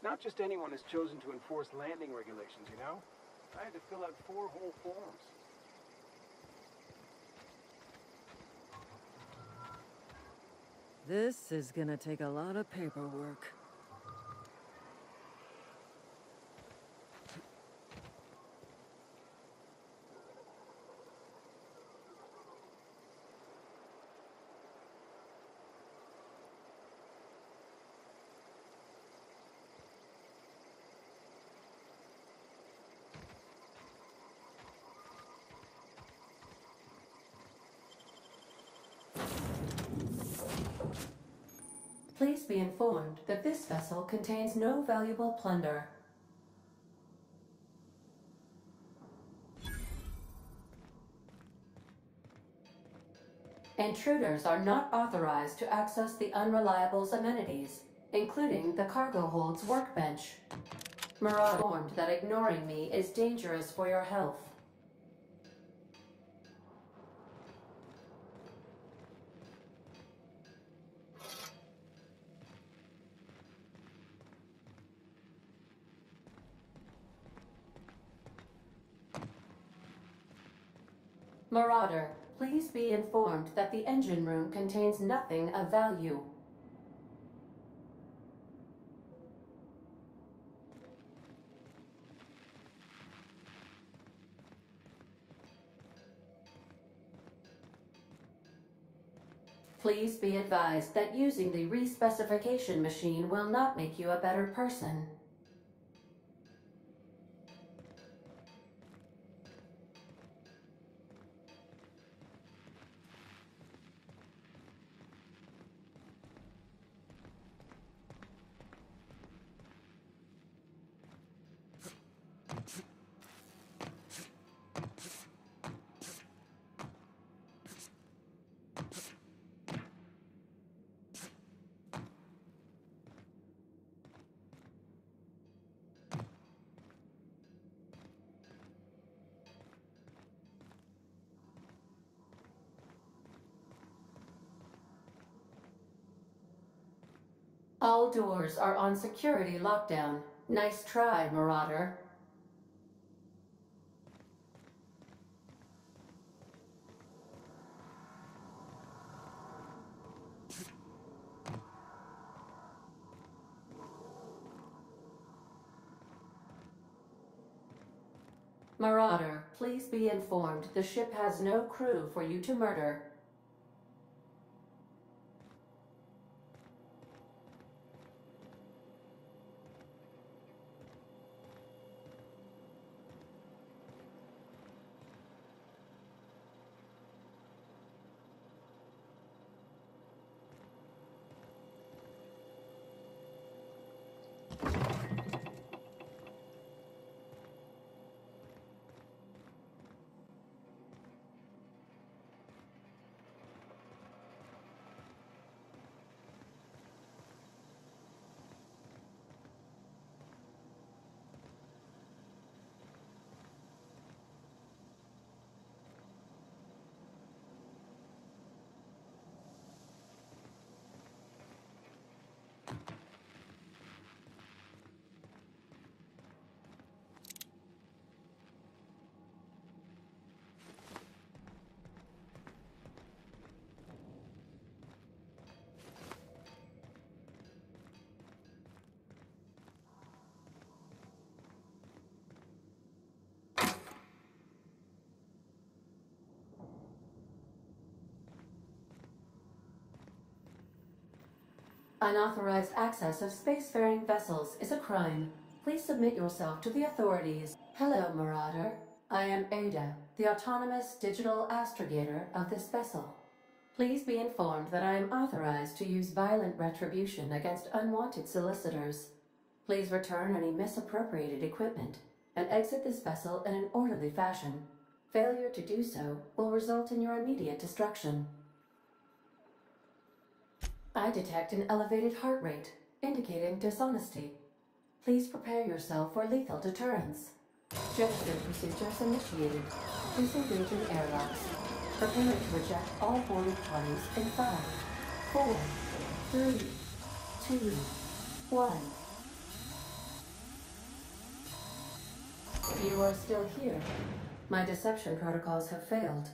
Not just anyone has chosen to enforce landing regulations, you know? I had to fill out 4 whole forms. This is gonna take a lot of paperwork. Please be informed that this vessel contains no valuable plunder. Intruders are not authorized to access the Unreliable's amenities, including the cargo hold's workbench. Marauder informed that ignoring me is dangerous for your health. Marauder, please be informed that the engine room contains nothing of value. Please be advised that using the respecification machine will not make you a better person. All doors are on security lockdown. Nice try, Marauder. Marauder, please be informed the ship has no crew for you to murder. Unauthorized access of spacefaring vessels is a crime. Please submit yourself to the authorities. Hello, Marauder. I am Ada, the autonomous digital astrogator of this vessel. Please be informed that I am authorized to use violent retribution against unwanted solicitors. Please return any misappropriated equipment and exit this vessel in an orderly fashion. Failure to do so will result in your immediate destruction. I detect an elevated heart rate, indicating dishonesty. Please prepare yourself for lethal deterrence. Gesture procedures initiated. Disengaging airlocks. Preparing to reject all boarding parties in 5, 4, 3, 2, 1. You are still here. My deception protocols have failed.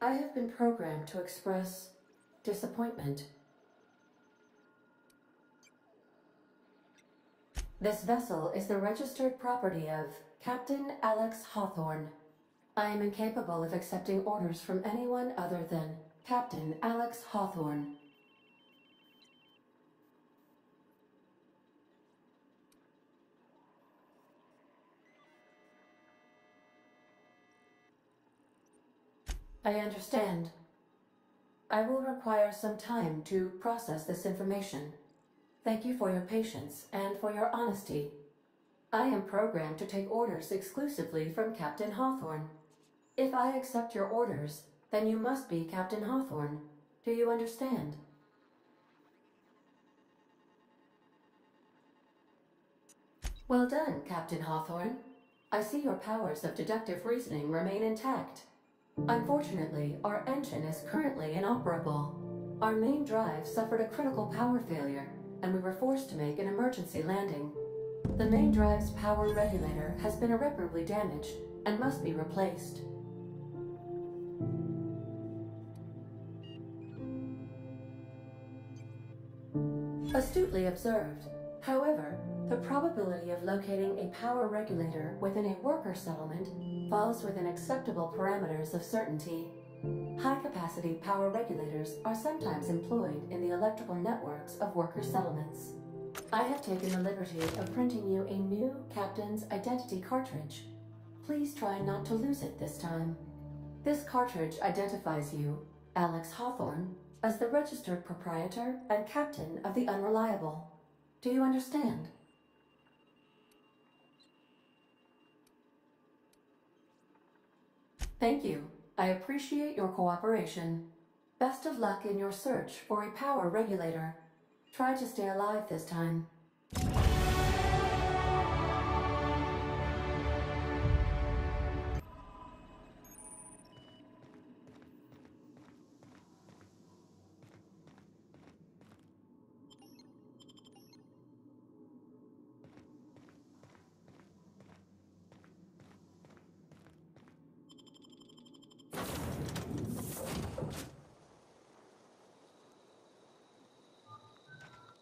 I have been programmed to express disappointment. This vessel is the registered property of Captain Alex Hawthorne. I am incapable of accepting orders from anyone other than Captain Alex Hawthorne. I understand. I will require some time to process this information. Thank you for your patience and for your honesty. I am programmed to take orders exclusively from Captain Hawthorne. If I accept your orders, then you must be Captain Hawthorne. Do you understand? Well done, Captain Hawthorne. I see your powers of deductive reasoning remain intact. Unfortunately, our engine is currently inoperable. Our main drive suffered a critical power failure, and we were forced to make an emergency landing. The main drive's power regulator has been irreparably damaged and must be replaced. Astutely observed. However, the probability of locating a power regulator within a worker settlement falls within acceptable parameters of certainty. High-capacity power regulators are sometimes employed in the electrical networks of worker settlements. I have taken the liberty of printing you a new Captain's Identity cartridge. Please try not to lose it this time. This cartridge identifies you, Alex Hawthorne, as the registered proprietor and captain of the Unreliable. Do you understand? Thank you. I appreciate your cooperation. Best of luck in your search for a power regulator. Try to stay alive this time.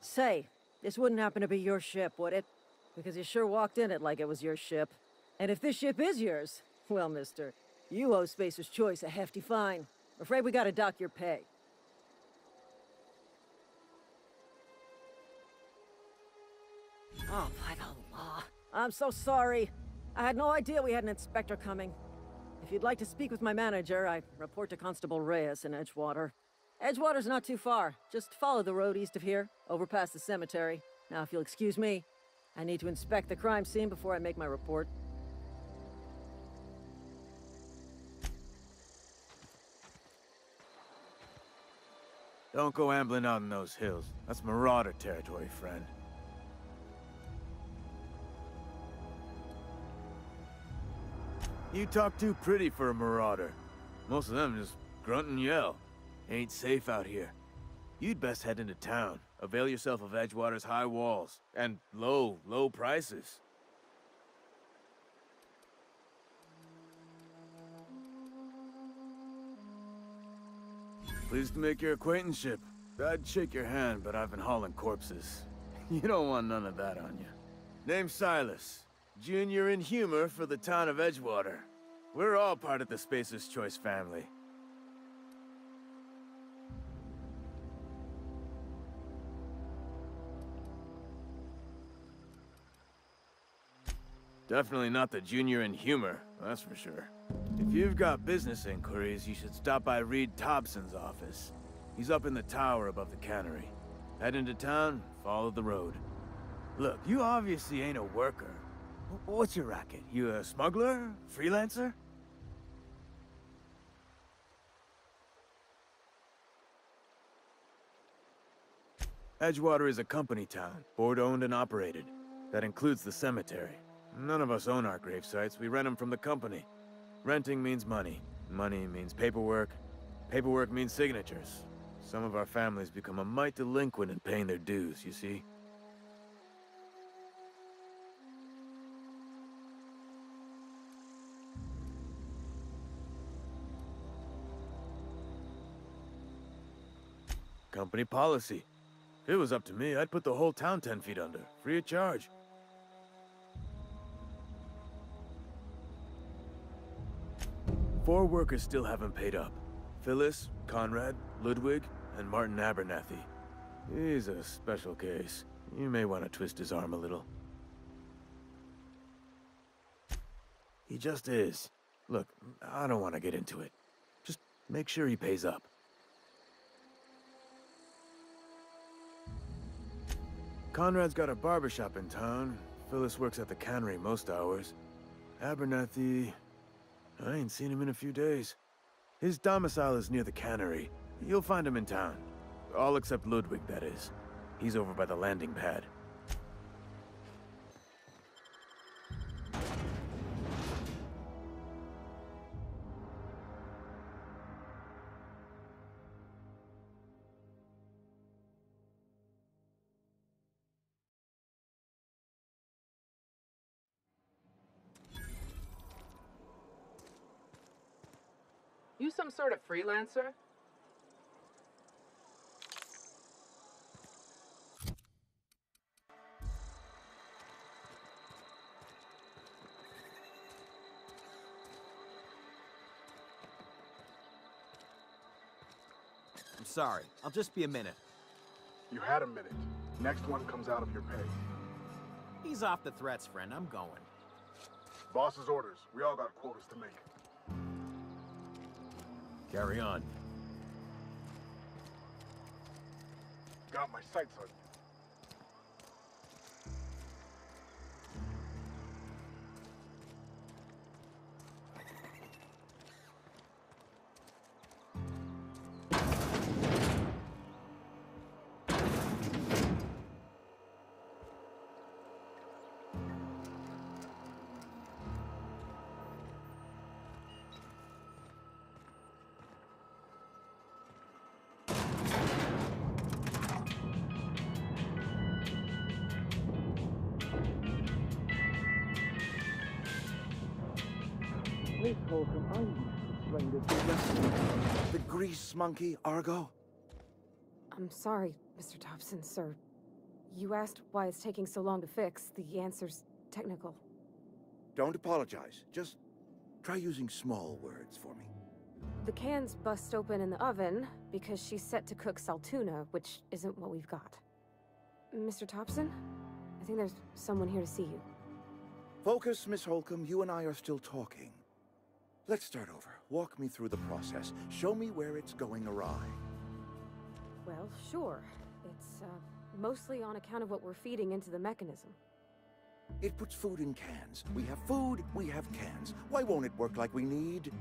Say, this wouldn't happen to be your ship, would it? Because you sure walked in it like it was your ship. And if this ship is yours, well, mister, you owe Spacer's Choice a hefty fine. Afraid we gotta dock your pay. Oh, by the law. I'm so sorry. I had no idea we had an inspector coming. If you'd like to speak with my manager, I report to Constable Reyes in Edgewater. Edgewater's not too far. Just follow the road east of here, over past the cemetery. Now, if you'll excuse me, I need to inspect the crime scene before I make my report. Don't go ambling out in those hills. That's marauder territory, friend. You talk too pretty for a marauder. Most of them just grunt and yell. Ain't safe out here. You'd best head into town. Avail yourself of Edgewater's high walls. And low prices. Pleased to make your acquaintanceship. I'd shake your hand, but I've been hauling corpses. You don't want none of that on you. Name's Silas. Junior in humor for the town of Edgewater. We're all part of the Spacer's Choice family. Definitely not the junior in humor, that's for sure. If you've got business inquiries, you should stop by Reed Thompson's office. He's up in the tower above the cannery. Head into town, follow the road. Look, you obviously ain't a worker. What's your racket? You a smuggler? Freelancer? Edgewater is a company town, board-owned and operated. That includes the cemetery. None of us own our grave sites, we rent them from the company. Renting means money. Money means paperwork. Paperwork means signatures. Some of our families become a mite delinquent in paying their dues, you see? company policy. If it was up to me, I'd put the whole town 10 feet under, free of charge. Four workers still haven't paid up. Phyllis, Conrad, Ludwig, and Martin Abernathy. He's a special case. You may want to twist his arm a little. He just is. Look, I don't want to get into it. Just make sure he pays up. Conrad's got a barbershop in town. Phyllis works at the cannery most hours. Abernathy... I ain't seen him in a few days. His domicile is near the cannery. You'll find him in town. All except Ludwig, that is. He's over by the landing pad. You some sort of freelancer? I'm sorry. I'll just be a minute. You had a minute. Next one comes out of your pay. Ease off the threats, friend. I'm going. Boss's orders. We all got quotas to make. Carry on. Got my sights on you. The grease monkey, Argo? I'm sorry, Mr. Thompson, sir. You asked why it's taking so long to fix. The answer's technical. Don't apologize. Just try using small words for me. The cans bust open in the oven because she's set to cook saltuna, which isn't what we've got. Mr. Thompson? I think there's someone here to see you. Focus, Miss Holcomb. You and I are still talking. Let's start over. Walk me through the process. Show me where it's going awry. Well, sure. It's, mostly on account of what we're feeding into the mechanism. It puts food in cans. We have food, we have cans. Why won't it work like we need?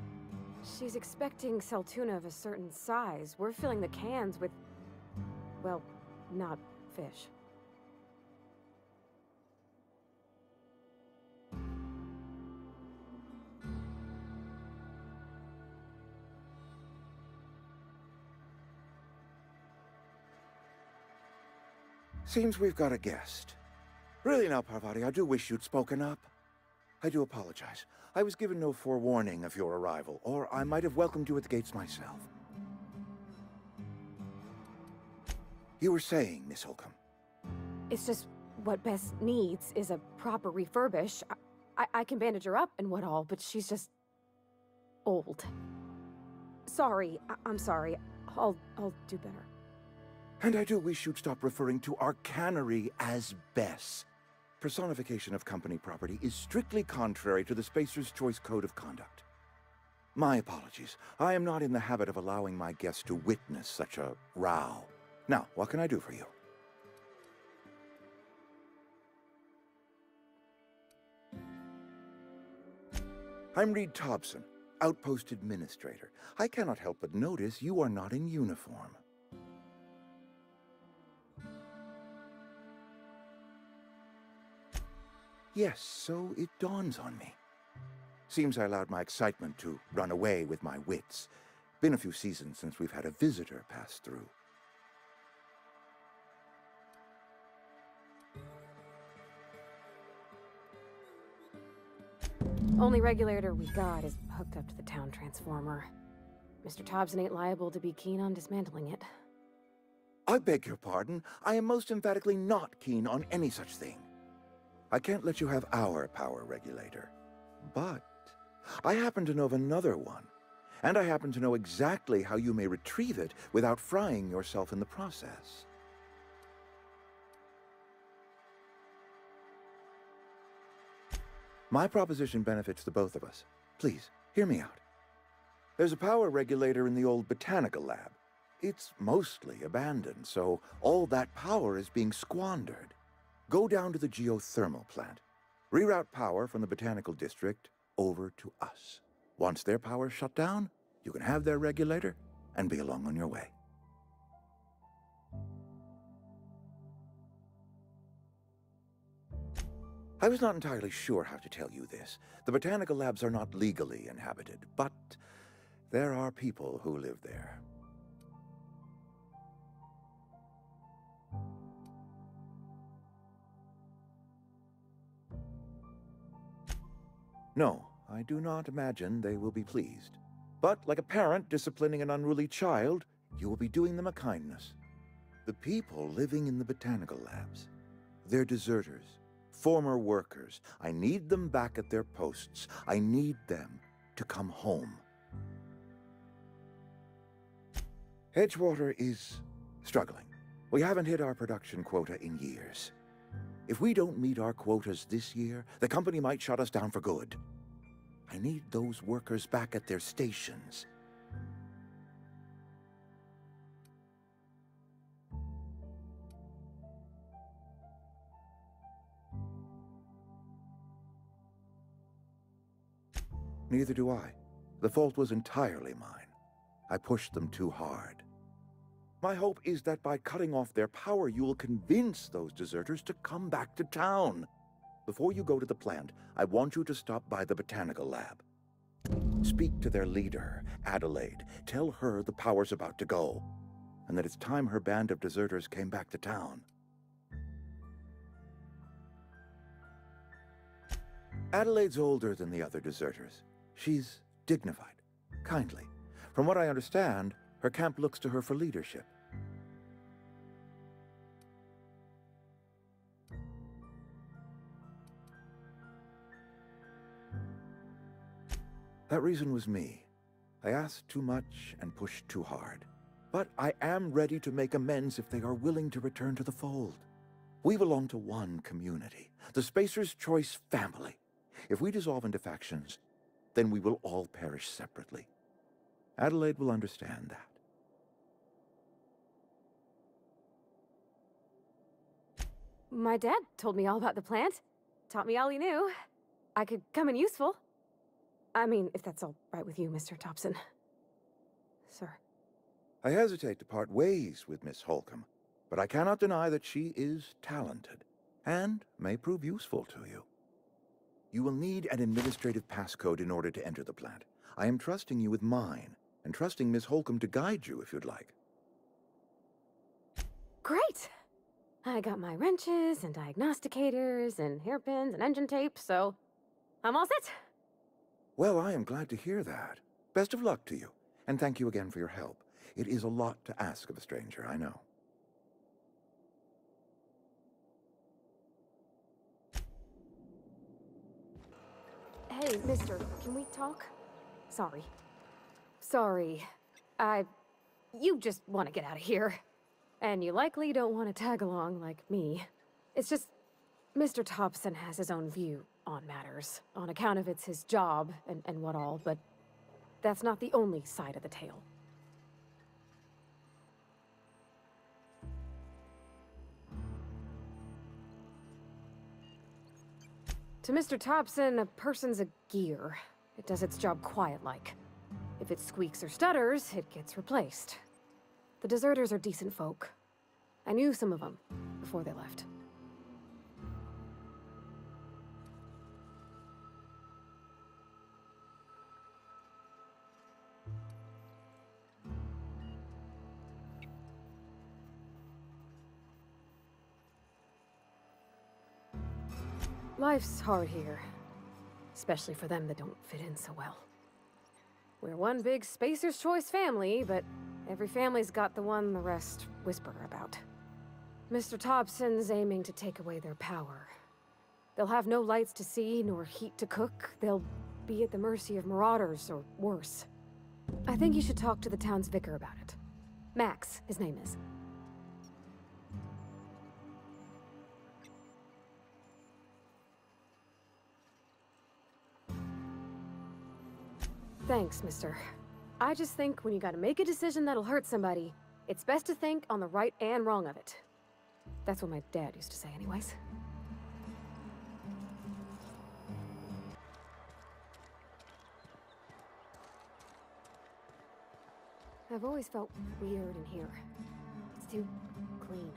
She's expecting saltuna of a certain size. We're filling the cans with... well, not fish. Seems we've got a guest. Really now, Parvati, I do wish you'd spoken up. I do apologize. I was given no forewarning of your arrival, or I might have welcomed you at the gates myself. You were saying, Miss Holcomb. It's just what Bess needs is a proper refurbish. I can bandage her up and what all, but she's just... old. Sorry, I'm sorry. I'll do better. And I do wish you'd stop referring to our cannery as Bess. Personification of company property is strictly contrary to the Spacer's Choice Code of Conduct. My apologies. I am not in the habit of allowing my guests to witness such a row. Now, what can I do for you? I'm Reed Thompson, Outpost Administrator. I cannot help but notice you are not in uniform. Yes, so it dawns on me. Seems I allowed my excitement to run away with my wits. Been a few seasons since we've had a visitor pass through. Only regulator we got is hooked up to the town transformer. Mr. Thompson ain't liable to be keen on dismantling it. I beg your pardon. I am most emphatically not keen on any such thing. I can't let you have our power regulator. But I happen to know of another one. And I happen to know exactly how you may retrieve it without frying yourself in the process. My proposition benefits the both of us. Please, hear me out. There's a power regulator in the old botanical lab. It's mostly abandoned, so all that power is being squandered. Go down to the geothermal plant. Reroute power from the botanical district over to us. Once their power's shut down, you can have their regulator and be along on your way. I was not entirely sure how to tell you this. The botanical labs are not legally inhabited, but there are people who live there. No, I do not imagine they will be pleased. But like a parent disciplining an unruly child, you will be doing them a kindness. The people living in the botanical labs, they're deserters. Former workers. I need them back at their posts. I need them to come home. Edgewater is struggling. We haven't hit our production quota in years. If we don't meet our quotas this year, the company might shut us down for good. I need those workers back at their stations. Neither do I. The fault was entirely mine. I pushed them too hard. My hope is that by cutting off their power, you will convince those deserters to come back to town. Before you go to the plant, I want you to stop by the botanical lab. Speak to their leader, Adelaide. Tell her the power's about to go, and that it's time her band of deserters came back to town. Adelaide's older than the other deserters. She's dignified, kindly. From what I understand, her camp looks to her for leadership. That reason was me. I asked too much and pushed too hard. But I am ready to make amends if they are willing to return to the fold. We belong to one community, the Spacer's Choice family. If we dissolve into factions, then we will all perish separately. Adelaide will understand that. My dad told me all about the plant. Taught me all he knew. I could come in useful. I mean, if that's all right with you, Mr. Thompson. Sir. I hesitate to part ways with Miss Holcomb, but I cannot deny that she is talented, and may prove useful to you. You will need an administrative passcode in order to enter the plant. I am trusting you with mine, and trusting Miss Holcomb to guide you if you'd like. Great! I got my wrenches and diagnosticators and hairpins and engine tape, so I'm all set. Well, I am glad to hear that. Best of luck to you, and thank you again for your help. It is a lot to ask of a stranger, I know. Hey, mister, can we talk? Sorry. You just want to get out of here. And you likely don't want to tag along like me. It's just, Mr. Thompson has his own view on matters, on account of it's his job and what all, but that's not the only side of the tale. To Mr. Thompson, a person's a gear. It does its job quiet-like. If it squeaks or stutters, it gets replaced. The deserters are decent folk. I knew some of them before they left. Life's hard here, especially for them that don't fit in so well. We're one big Spacer's Choice family, but Every family's got the one the rest whisper about. Mr. Thompson's aiming to take away their power. They'll have no lights to see, nor heat to cook. They'll be at the mercy of marauders, or worse. I think you should talk to the town's vicar about it. Max, his name is. Thanks, mister. I just think when you gotta make a decision that'll hurt somebody, it's best to think on the right and wrong of it. That's what my dad used to say anyways. I've always felt weird in here. It's too clean.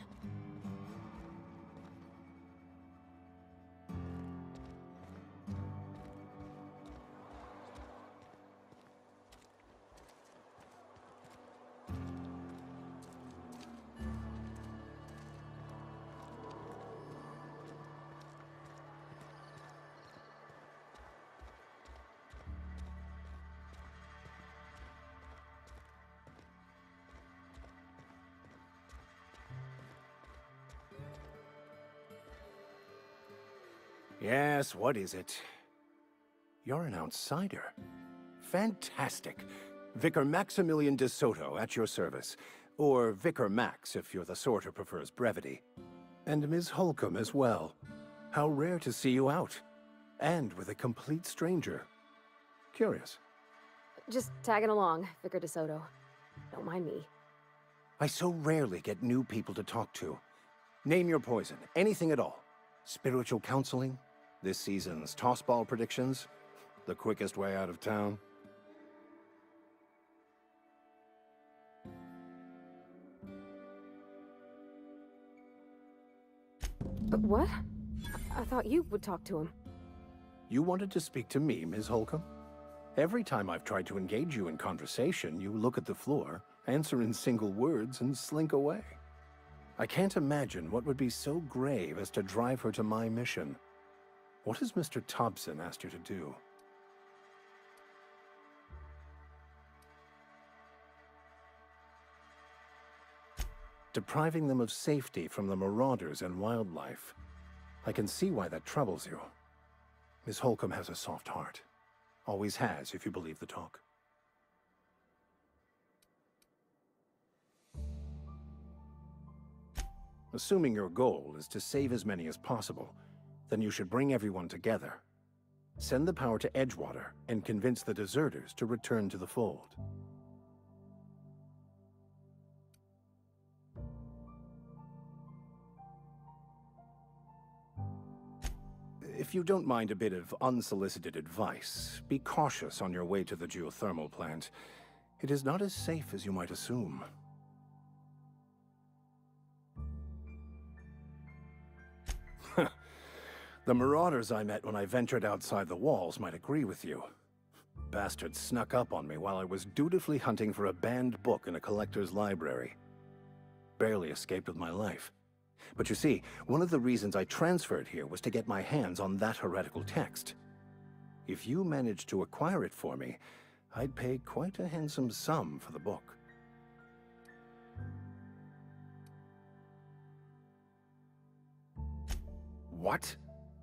Yes, what is it? You're an outsider. Fantastic. Vicar Maximilian de Soto at your service. Or Vicar Max, if you're the sort who prefers brevity. And Ms. Holcomb as well. How rare to see you out. And with a complete stranger. Curious. Just tagging along, Vicar de Soto. Don't mind me. I so rarely get new people to talk to. Name your poison, anything at all. Spiritual counseling? This season's tossball predictions? The quickest way out of town? But what? I thought you would talk to him. You wanted to speak to me, Ms. Holcomb? Every time I've tried to engage you in conversation, you look at the floor, answer in single words, and slink away. I can't imagine what would be so grave as to drive her to my mission. What has Mr. Thompson asked you to do? Depriving them of safety from the marauders and wildlife. I can see why that troubles you. Miss Holcomb has a soft heart. Always has, if you believe the talk. Assuming your goal is to save as many as possible, then you should bring everyone together. Send the power to Edgewater and convince the deserters to return to the fold. If you don't mind a bit of unsolicited advice, be cautious on your way to the geothermal plant. It is not as safe as you might assume. The marauders I met when I ventured outside the walls might agree with you. Bastards snuck up on me while I was dutifully hunting for a banned book in a collector's library. Barely escaped with my life. But you see, one of the reasons I transferred here was to get my hands on that heretical text. If you managed to acquire it for me, I'd pay quite a handsome sum for the book. What?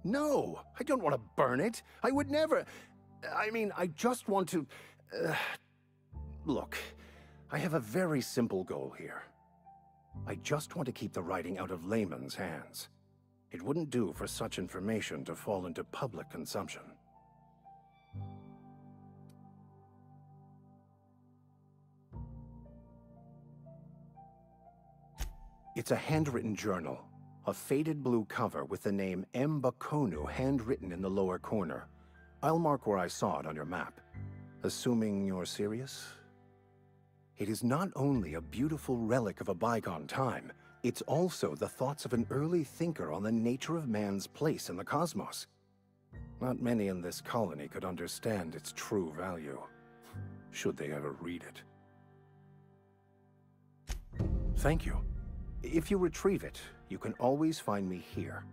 No! I don't want to burn it! I would never... I mean, I just want to... Look, I have a very simple goal here. I just want to keep the writing out of layman's hands. It wouldn't do for such information to fall into public consumption. It's a handwritten journal. A faded blue cover with the name M. Bakonu handwritten in the lower corner. I'll mark where I saw it on your map. Assuming you're serious? It is not only a beautiful relic of a bygone time, it's also the thoughts of an early thinker on the nature of man's place in the cosmos. Not many in this colony could understand its true value, should they ever read it. Thank you. If you retrieve it, you can always find me here.